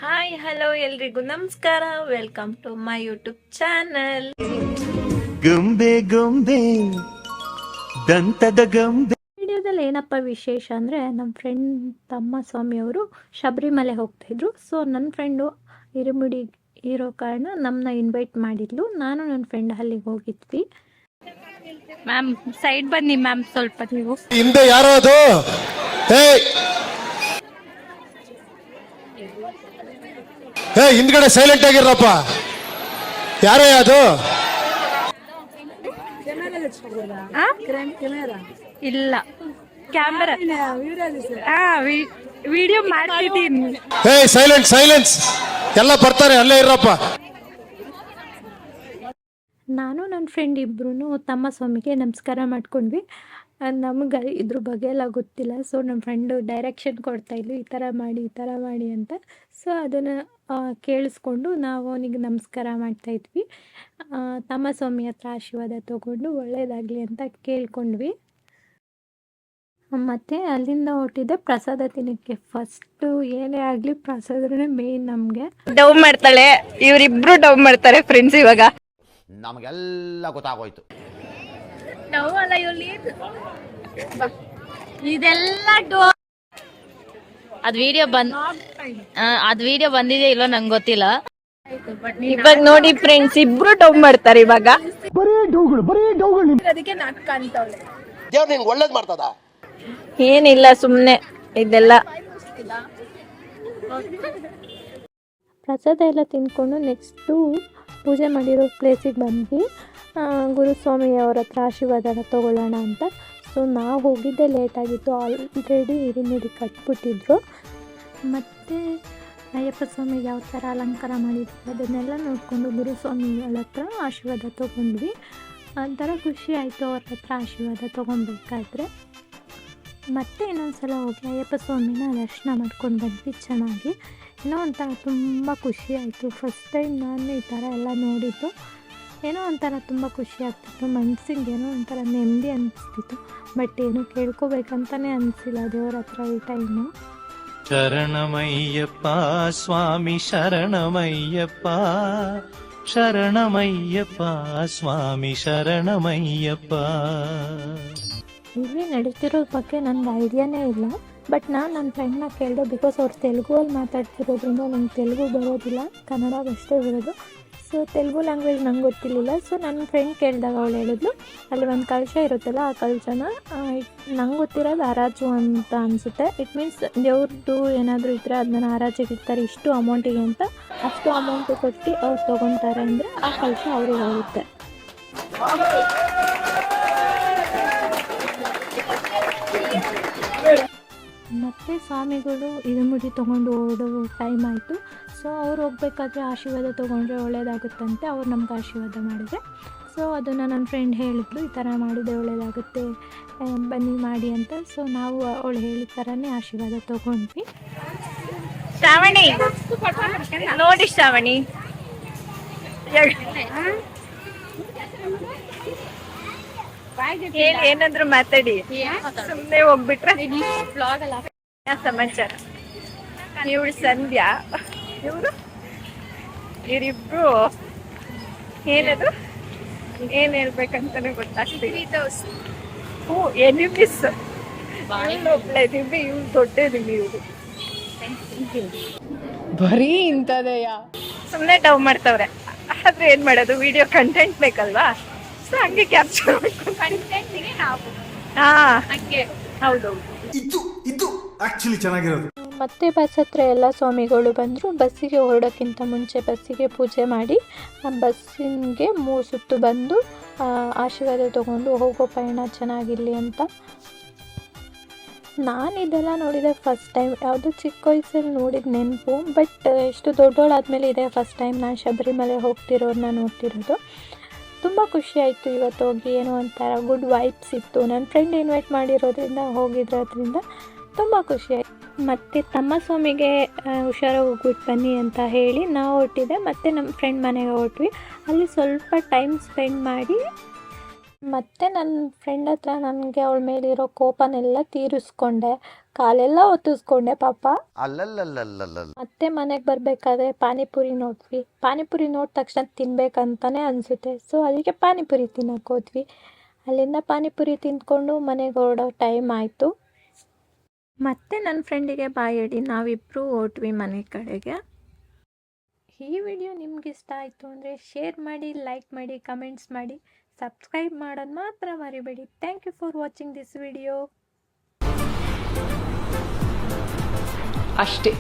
Hi hello ಎಲ್ರಿಗೂ ನಮಸ್ಕಾರ. Welcome to my YouTube channel. ಗೊಂಬೆ ಗೊಂಬೆ ದಂತದ ಗೊಂಬೆ. ವಿಡಿಯೋದಲ್ಲಿ ಏನಪ್ಪ ವಿಶೇಷ ಅಂದರೆ ನಮ್ಮ ಫ್ರೆಂಡ್ ತಮ್ಮ ಸ್ವಾಮಿಯವರು ಶಬರಿಮಲೆ ಹೋಗ್ತಾಯಿದ್ರು. ಸೊ ನನ್ನ ಫ್ರೆಂಡು ಇರುಮುಡಿ ಇರೋ ಕಾರಣ ನಮ್ಮನ್ನ ಇನ್ವೈಟ್ ಮಾಡಿದ್ಲು. ನಾನು ನನ್ನ ಫ್ರೆಂಡ್ ಅಲ್ಲಿಗೆ ಹೋಗಿದ್ವಿ. ಮ್ಯಾಮ್ ಸೈಡ್ ಬನ್ನಿ ಮ್ಯಾಮ್, ಸ್ವಲ್ಪ ನೀವು ಹಿಂದೆ ಯಾರೋ ಅದು ಹಿಂದ್ಗಡೆ ಸೈಲೆಂಟ್ ಆಗಿರಪ್ಪ. ಯಾರೇ ಅದು? ಇಲ್ಲ ಕ್ಯಾಮರಾ ವಿಡಿಯೋ ಮಾಡ್ತಿದ್ದೀನಿ. ಸೈಲೆಂಟ್ ಸೈಲೆನ್ಸ್, ಎಲ್ಲ ಬರ್ತಾರೆ, ಅಲ್ಲೇ ಇರಪ್ಪ. ನಾನು ನನ್ನ ಫ್ರೆಂಡ್ ಇಬ್ಬರೂ ತಮ್ಮ ಸ್ವಾಮಿಗೆ ನಮಸ್ಕಾರ ಮಾಡ್ಕೊಂಡ್ವಿ. ನಮಗೆ ಇದ್ರ ಬಗ್ಗೆ ಎಲ್ಲ ಗೊತ್ತಿಲ್ಲ. ಸೊ ನಮ್ಮ ಫ್ರೆಂಡು ಡೈರೆಕ್ಷನ್ ಕೊಡ್ತಾಯಿದ್ಲು, ಈ ಥರ ಮಾಡಿ ಅಂತ. ಸೊ ಅದನ್ನು ಕೇಳಿಸ್ಕೊಂಡು ನಾವು ಅವನಿಗೆ ನಮಸ್ಕಾರ ಮಾಡ್ತಾಯಿದ್ವಿ. ತಮ್ಮ ಸ್ವಾಮಿ ಹತ್ರ ಆಶೀರ್ವಾದ ತೊಗೊಂಡು ಒಳ್ಳೆಯದಾಗಲಿ ಅಂತ ಕೇಳ್ಕೊಂಡ್ವಿ. ಮತ್ತು ಅಲ್ಲಿಂದ ಹೊರಟಿದ್ದೆ ಪ್ರಸಾದ ತಿನ್ನಕ್ಕೆ. ಫಸ್ಟು ಏನೇ ಆಗಲಿ ಪ್ರಸಾದನೇ ಮೇಯ್ನ್ ನಮಗೆ. ಡವ್ ಮಾಡ್ತಾಳೆ, ಇವರಿಬ್ರು ಡವ್ ಮಾಡ್ತಾರೆ ಫ್ರೆಂಡ್ಸ್. ಇವಾಗ ನಮಗೆಲ್ಲ ಗೊತ್ತಾಗೋಯ್ತು. ಡವ್ ಅಲ್ಲ ಇದೆಲ್ಲ ಅದ್ ವಿಡಿಯೋ ಬಂದಿದೆ ಇಲ್ಲೋ ನಂಗೆ ಗೊತ್ತಿಲ್ಲ. ಇವಾಗ ನೋಡಿ ಫ್ರೆಂಡ್ಸ್, ಇಬ್ರು ಡವ್ ಮಾಡ್ತಾರೆ. ಇವಾಗ ಅದಕ್ಕೆ ದೇವ್ರು ನಿನ್ಗೆ ಒಳ್ಳೇದ್ ಮಾಡ್ತದ. ಏನಿಲ್ಲ, ಸುಮ್ನೆ ಇದೆಲ್ಲ ಪ್ರಸಾದ ಎಲ್ಲ ತಿಂದ್ಕೊಂಡು ನೆಕ್ಸ್ಟು ಪೂಜೆ ಮಾಡಿರೋ ಪ್ಲೇಸಿಗೆ ಬಂದ್ವಿ. ಗುರುಸ್ವಾಮಿಯವರ ಹತ್ರ ಆಶೀರ್ವಾದನ ತೊಗೊಳ್ಳೋಣ ಅಂತ. ಸೊ ನಾವು ಹೋಗಿದ್ದೆ ಲೇಟಾಗಿತ್ತು. ಆಲ್ರೆಡಿ ಇರುಮುಡಿ ಕಟ್ಬಿಟ್ಟಿದ್ರು. ಮತ್ತು ಅಯ್ಯಪ್ಪ ಸ್ವಾಮಿಗೆ ಯಾವ ಥರ ಅಲಂಕಾರ ಮಾಡಿದ್ರು ಅದನ್ನೆಲ್ಲ ನೋಡಿಕೊಂಡು ಗುರುಸ್ವಾಮಿಗಳ ಹತ್ರ ಆಶೀರ್ವಾದ ತೊಗೊಂಡ್ವಿ. ಒಂಥರ ಖುಷಿ ಆಯಿತು ಅವ್ರ ಹತ್ರ ಆಶೀರ್ವಾದ ತೊಗೊಬೇಕಾದ್ರೆ. ಮತ್ತೆ ಇನ್ನೊಂದು ಸಲ ಹೋಗಿ ಅಯ್ಯಪ್ಪ ಸ್ವಾಮಿನ ದರ್ಶನ ಮಾಡ್ಕೊಂಡು ಬಂದ್ವಿ ಚೆನ್ನಾಗಿ. ಏನೋ ಒಂಥರ ತುಂಬ ಖುಷಿ ಆಯಿತು. ಫಸ್ಟ್ ಟೈಮ್ ನಾನು ಈ ಥರ ಎಲ್ಲ ನೋಡಿದ್ದು. ಏನೋ ಒಂಥರ ತುಂಬ ಖುಷಿ ಆಗ್ತಿತ್ತು. ಮನ್ಸಿಗೆ ಏನೋ ಒಂಥರ ನೆಮ್ಮದಿ ಅನಿಸ್ತಿತ್ತು. ಬಟ್ ಏನು ಕೇಳ್ಕೊಬೇಕಂತಲೇ ಅನಿಸಿಲ್ಲ ದೇವ್ರ ಹತ್ರ ಈ ಟೈಮು. ಶರಣಮಯ್ಯಪ್ಪ ಸ್ವಾಮಿ ಶರಣಮಯ್ಯಪ್ಪ, ಶರಣಮಯ್ಯಪ್ಪ ಸ್ವಾಮಿ ಶರಣಮಯ್ಯಪ್ಪ. ಇಲ್ಲಿ ನಡೀತಿರೋ ಬಗ್ಗೆ ನನಗೆ ಐಡಿಯಾನೇ ಇಲ್ಲ. ಬಟ್ ನಾನು ನನ್ನ ಫ್ರೆಂಡ್ನ ಕೇಳಿದೆ, ಬಿಕಾಸ್ ಅವ್ರು ತೆಲುಗಲ್ಲಿ ಮಾತಾಡ್ತಿರೋದ್ರಿಂದ ನಂಗೆ ತೆಲುಗು ಬರೋದಿಲ್ಲ, ಕನ್ನಡ ಅಷ್ಟೇ ಬರೋದು. ಸೊ ತೆಲುಗು ಲ್ಯಾಂಗ್ವೇಜ್ ನಂಗೆ ಗೊತ್ತಿರಲಿಲ್ಲ. ಸೊ ನನ್ನ ಫ್ರೆಂಡ್ ಕೇಳಿದಾಗ ಅವಳು ಹೇಳಿದ್ಲು, ಅಲ್ಲಿ ಒಂದು ಕಳಶ ಇರುತ್ತಲ್ಲ, ಆ ಕಳಶನ ನಂಗೆ ಗೊತ್ತಿರೋದು ಹರಾಜು ಅಂತ ಅನಿಸುತ್ತೆ. ಇಟ್ ಮೀನ್ಸ್ ದೇವ್ರದ್ದು ಏನಾದರೂ ಇದ್ದರೆ ಅದನ್ನ ಹರಾಜಿಗೆ ಇರ್ತಾರೆ ಇಷ್ಟು ಅಮೌಂಟಿಗೆ ಅಂತ. ಅಷ್ಟು ಅಮೌಂಟು ಕೊಟ್ಟು ಅವ್ರು ತೊಗೊತಾರೆ ಅಂದರೆ ಆ ಕಳಶ ಅವ್ರಿಗೆ ಹೋಗುತ್ತೆ. ಮತ್ತು ಸ್ವಾಮಿಗಳು ಇರುಮುಡಿ ತೊಗೊಂಡು ಓಡೋ ಟೈಮ್ ಆಯಿತು. ಸೊ ಅವ್ರು ಹೋಗ್ಬೇಕಾದ್ರೆ ಆಶೀರ್ವಾದ ತೊಗೊಂಡ್ರೆ ಒಳ್ಳೇದಾಗುತ್ತಂತೆ. ಅವ್ರು ನಮ್ಗೆ ಆಶೀರ್ವಾದ ಮಾಡಿದ್ರೆ. ಸೊ ಅದನ್ನು ನನ್ನ ಫ್ರೆಂಡ್ ಹೇಳಿದ್ಲು, ಈ ಥರ ಮಾಡಿದರೆ ಒಳ್ಳೇದಾಗುತ್ತೆ, ಬನ್ನಿ ಮಾಡಿ ಅಂತ. ಸೊ ನಾವು ಅವಳು ಹೇಳಿದ ಥರನೇ ಆಶೀರ್ವಾದ ತೊಗೊಂಡ್ವಿ. ಶ್ರಾವಣಿ ನೋಡಿ, ಶ್ರಾವಣಿ ಹೇಳಿ, ಏನಾದ್ರು ಮಾತಾಡಿ, ಸುಮ್ಮನೆ ಹೋಗ್ಬಿಟ್ರೆ. ಸಮಾಚಾರ, ಇವಳು ಸಂಧ್ಯಾ, ಇವರಿಬ್ರು ಏನದು ಏನ್ ಹೇಳ್ಬೇಕಂತಾನೆ ಗೊತ್ತಾಗ್ತಿಲ್ಲ. ಎನಿಮಿಸ್, ಒಬ್ಳೆ ನಿಮ್ಮಿ, ಇವ್ರು ದೊಡ್ಡ ನಿಮ್ಮಿ. ಇವ್ರು ಬರೀ ಇಂಥದೆಯ ಸುಮ್ಮನೆ ಡವ್ ಮಾಡ್ತವ್ರೆ. ಆದ್ರೆ ಏನ್ ಮಾಡೋದು, ವಿಡಿಯೋ ಕಂಟೆಂಟ್ ಬೇಕಲ್ವಾ? ಸೊ ಹಂಗೆ ಕ್ಯಾಪ್ಚರ್ ಮಾಡ್ಕೊಂಡು ಕಂಟೆಂಟ್ಗೆ ನಾವು ಹೌದೌದು. ಇದು ಆಕ್ಚುಲಿ ಚೆನ್ನಾಗಿರೋದು. ಮತ್ತೆ ಬಸ್ ಹತ್ರ ಎಲ್ಲ ಸ್ವಾಮಿಗಳು ಬಂದರು. ಬಸ್ಸಿಗೆ ಹೊರಡೋಕ್ಕಿಂತ ಮುಂಚೆ ಬಸ್ಸಿಗೆ ಪೂಜೆ ಮಾಡಿ ಬಸ್ಸಿಗೆ 3 ಸುತ್ತು ಬಂದು ಆಶೀರ್ವಾದ ತೊಗೊಂಡು ಹೋಗೋ ಪಯಣ ಚೆನ್ನಾಗಿರಲಿ ಅಂತ. ನಾನು ಇದೆಲ್ಲ ನೋಡಿದೆ ಫಸ್ಟ್ ಟೈಮ್. ಯಾವುದೋ ಚಿಕ್ಕ ವಯಸ್ಸಲ್ಲಿ ನೋಡಿದ ನೆನಪು. ಬಟ್ ಎಷ್ಟು ದೊಡ್ಡೋಳಾದ್ಮೇಲೆ ಇದೆ ಫಸ್ಟ್ ಟೈಮ್ ನಾನು ಶಬರಿಮಲೆ ಹೋಗ್ತಿರೋರನ್ನ ನೋಡ್ತಿರೋದು. ತುಂಬ ಖುಷಿ ಆಯಿತು ಇವತ್ತು ಹೋಗಿ. ಏನೋ ಒಂಥರ ಗುಡ್ ವೈಬ್ಸ್ ಇತ್ತು. ನನ್ನ ಫ್ರೆಂಡ್ ಇನ್ವೈಟ್ ಮಾಡಿರೋದ್ರಿಂದ ಹೋಗಿದ್ರೋದ್ರಿಂದ ತುಂಬ ಖುಷಿ ಆಯಿತು. ಮತ್ತು ತಮ್ಮ ಸ್ವಾಮಿಗೆ ಹುಷಾರಾಗಿ ಹೋಗ್ಬಿಟ್ಟು ಬನ್ನಿ ಅಂತ ಹೇಳಿ ನಾವು ಹೊರಟಿದ್ದೆ. ಮತ್ತು ನಮ್ಮ ಫ್ರೆಂಡ್ ಮನೆಗೆ ಹೊರಟ್ವಿ. ಅಲ್ಲಿ ಸ್ವಲ್ಪ ಟೈಮ್ ಸ್ಪೆಂಡ್ ಮಾಡಿ ಮತ್ತು ನನ್ನ ಫ್ರೆಂಡ್ ಹತ್ರ ನನಗೆ ಅವಳ ಮೇಲಿರೋ ಕೋಪನೆಲ್ಲ ತೀರಿಸ್ಕೊಂಡೆ, ಕಾಲೆಲ್ಲ ಒತ್ತಿಸ್ಕೊಂಡೆ ಪಾಪ. ಅಲ್ಲಲ್ಲಲ್ಲಲ್ಲಲ್ಲ ಮತ್ತೆ ಮನೆಗೆ ಬರಬೇಕಾದ್ರೆ ಪಾನಿಪುರಿ ನೋಡಿದ್ವಿ. ಪಾನಿಪುರಿ ನೋಡಿದ ತಕ್ಷಣ ತಿನ್ಬೇಕಂತಾನೆ ಅನಿಸುತ್ತೆ. ಸೊ ಅದಕ್ಕೆ ಪಾನಿಪುರಿ ತಿನ್ನಕ್ಕೆ ಹೋದ್ವಿ. ಅಲ್ಲಿಂದ ಪಾನಿಪುರಿ ತಿಂದ್ಕೊಂಡು ಮನೆಗೆ ಹೊರಡೋ ಟೈಮ್ ಆಯಿತು. ಮತ್ತೆ ನನ್ನ ಫ್ರೆಂಡಿಗೆ ಬಾಯ್ ಹೇಳಿ ನಾವಿಬ್ಬರು ಹೊರಟ್ವಿ ಮನೆ ಕಡೆಗೆ. ಈ ವಿಡಿಯೋ ನಿಮ್ಗೆ ಇಷ್ಟ ಆಯಿತು ಅಂದರೆ ಶೇರ್ ಮಾಡಿ, ಲೈಕ್ ಮಾಡಿ, ಕಮೆಂಟ್ಸ್ ಮಾಡಿ, ಸಬ್ಸ್ಕ್ರೈಬ್ ಮಾಡೋದು ಮಾತ್ರ ಮರಿಬೇಡಿ. Thank you for watching this video. ಅಷ್ಟೇ.